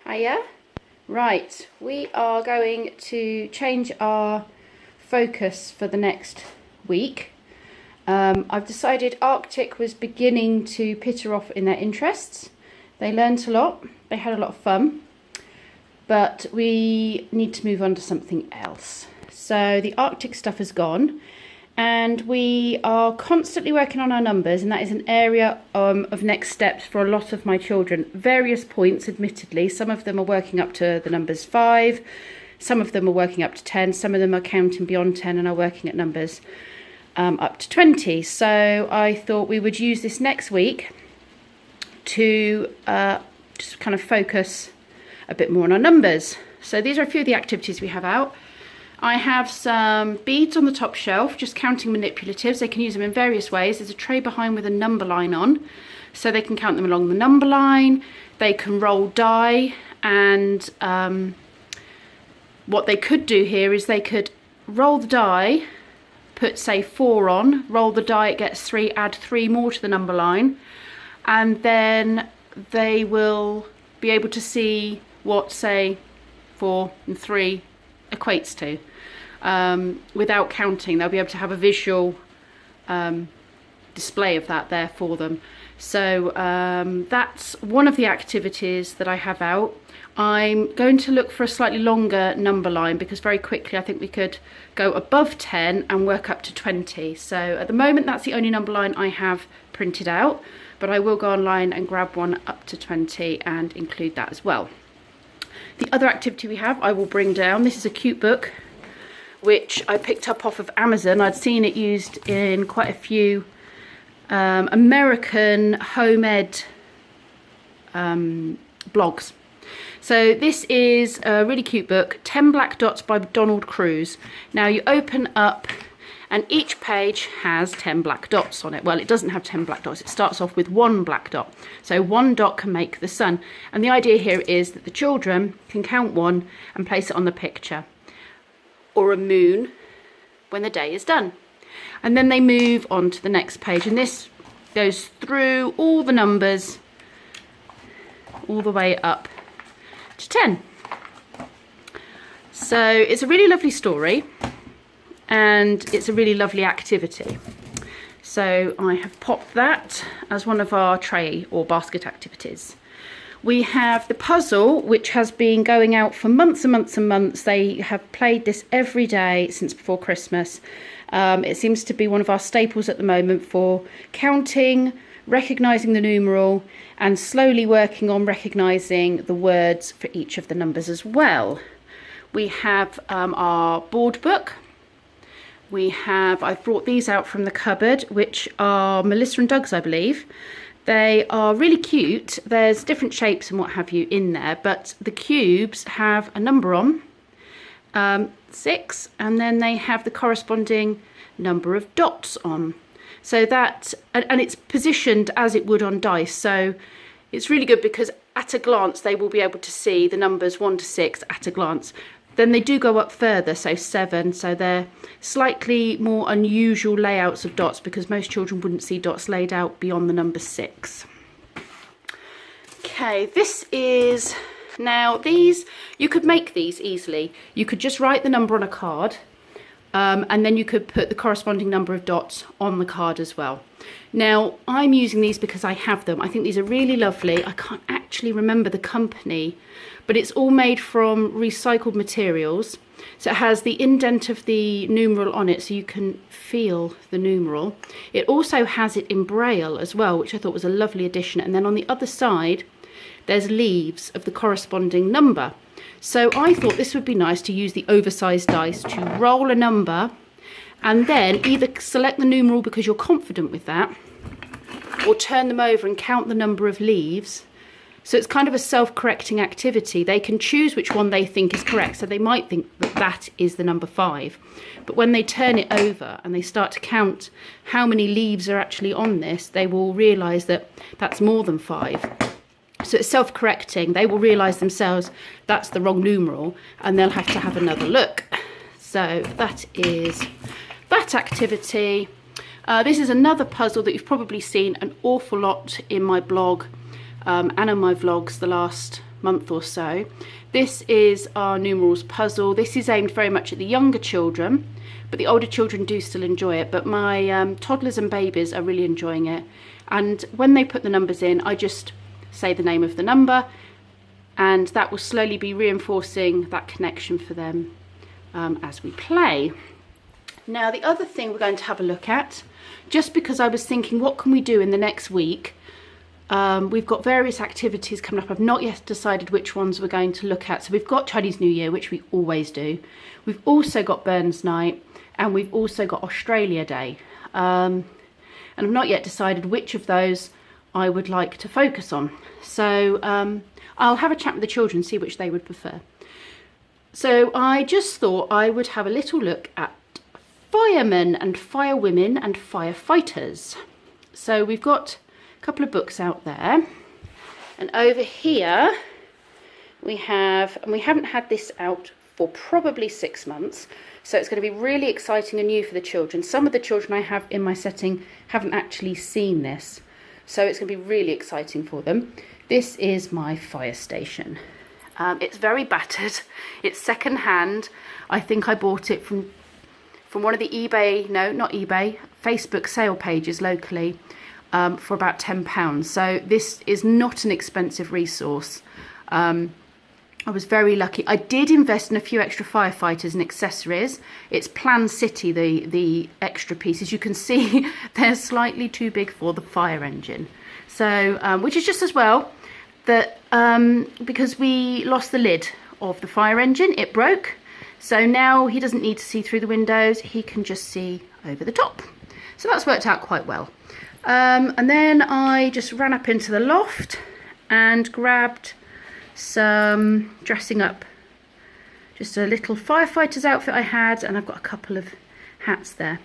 Hiya. Right, we are going to change our focus for the next week. I've decided Arctic was beginning to peter off in their interests. They learnt a lot, they had a lot of fun, but we need to move on to something else. So the Arctic stuff has gone, and we are constantly working on our numbers, and that is an area of next steps for a lot of my children. Various points, admittedly. Some of them are working up to the numbers 5, some of them are working up to 10, some of them are counting beyond 10 and are working at numbers up to 20. So I thought we would use this next week to just kind of focus a bit more on our numbers. So these are a few of the activities we have out. I have some beads on the top shelf, just counting manipulatives. They can use them in various ways. There's a tray behind with a number line on, so they can count them along the number line. They can roll die, and what they could do here is they could roll the die, put say 4 on, roll the die, it gets 3, add 3 more to the number line, and then they will be able to see what say 4 and 3 equates to without counting. They'll be able to have a visual display of that there for them. So that's one of the activities that I have out. I'm going to look for a slightly longer number line because very quickly I think we could go above 10 and work up to 20. So at the moment that's the only number line I have printed out, but I will go online and grab one up to 20 and include that as well. The other activity we have, I will bring down. This is a cute book, which I picked up off of Amazon. I'd seen it used in quite a few American home ed blogs. So this is a really cute book, 10 Black Dots by Donald Cruz. Now you open up and each page has 10 black dots on it. Well, it doesn't have 10 black dots. It starts off with 1 black dot. So 1 dot can make the sun. And the idea here is that the children can count 1 and place it on the picture, or a moon, when the day is done. And then they move on to the next page. And this goes through all the numbers, all the way up to 10. So it's a really lovely story, and it's a really lovely activity. So I have popped that as one of our tray or basket activities. We have the puzzle, which has been going out for months and months and months. They have played this every day since before Christmas. It seems to be one of our staples at the moment for counting, recognising the numeral, and slowly working on recognising the words for each of the numbers as well. We have our board book. I've brought these out from the cupboard, which are Melissa and Doug's, I believe. They are really cute. There's different shapes and what have you in there, but the cubes have a number on, 6, and then they have the corresponding number of dots on. So that, and it's positioned as it would on dice. So it's really good because at a glance, they will be able to see the numbers 1 to 6 at a glance. Then they do go up further, so 7, so they're slightly more unusual layouts of dots because most children wouldn't see dots laid out beyond the number 6. Okay, this is, now these, you could make these easily. You could just write the number on a card, and then you could put the corresponding number of dots on the card as well. Now, I'm using these because I have them. I think these are really lovely. I can't actually remember the company, but it's all made from recycled materials. So it has the indent of the numeral on it, so you can feel the numeral. It also has it in Braille as well, which I thought was a lovely addition. And then on the other side, there's leaves of the corresponding number. So I thought this would be nice to use the oversized dice to roll a number and then either select the numeral because you're confident with that, or turn them over and count the number of leaves. So it's kind of a self-correcting activity. They can choose which one they think is correct. So they might think that that is the number 5. But when they turn it over and they start to count how many leaves are actually on this, they will realise that that's more than 5. So it's self-correcting. They will realise themselves that's the wrong numeral and they'll have to have another look. So that is that activity. This is another puzzle that you've probably seen an awful lot in my blog and on my vlogs the last month or so. This is our numerals puzzle. This is aimed very much at the younger children, but the older children do still enjoy it. But my toddlers and babies are really enjoying it. And when they put the numbers in, I just say the name of the number, and that will slowly be reinforcing that connection for them as we play. Now, the other thing we're going to have a look at, just because I was thinking, what can we do in the next week? We've got various activities coming up. I've not yet decided which ones we're going to look at. So we've got Chinese New Year, which we always do. We've also got Burns Night, and we've also got Australia Day. And I've not yet decided which of those I would like to focus on. So I'll have a chat with the children, see which they would prefer. So I just thought I would have a little look at firemen and firewomen and firefighters. So we've got a couple of books out there, and over here we have, and we haven't had this out for probably 6 months, so it's going to be really exciting and new for the children. Some of the children I have in my setting haven't actually seen this, so it's going to be really exciting for them. This is my fire station. It's very battered. It's second hand. I think I bought it from one of the eBay, no, not eBay, Facebook sale pages locally for about £10. So this is not an expensive resource. I was very lucky. I did invest in a few extra firefighters and accessories. It's Plan City, the extra pieces. You can see they're slightly too big for the fire engine. So, which is just as well that because we lost the lid of the fire engine, it broke. So now he doesn't need to see through the windows, he can just see over the top. So that's worked out quite well. And then I just ran up into the loft and grabbed some dressing up, just a little firefighter's outfit I had, and I've got a couple of hats there.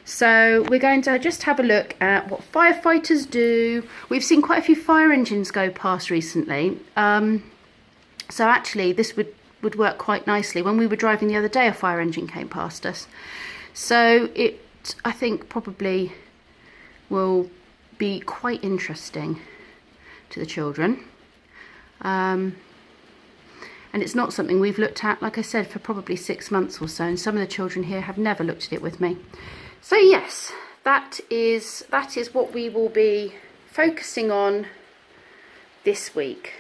So we're going to just have a look at what firefighters do. We've seen quite a few fire engines go past recently. So actually this would work quite nicely. When we were driving the other day, a fire engine came past us. So it, I think, probably will be quite interesting to the children. And it's not something we've looked at, like I said, for probably 6 months or so, and some of the children here have never looked at it with me. So yes, that is what we will be focusing on this week.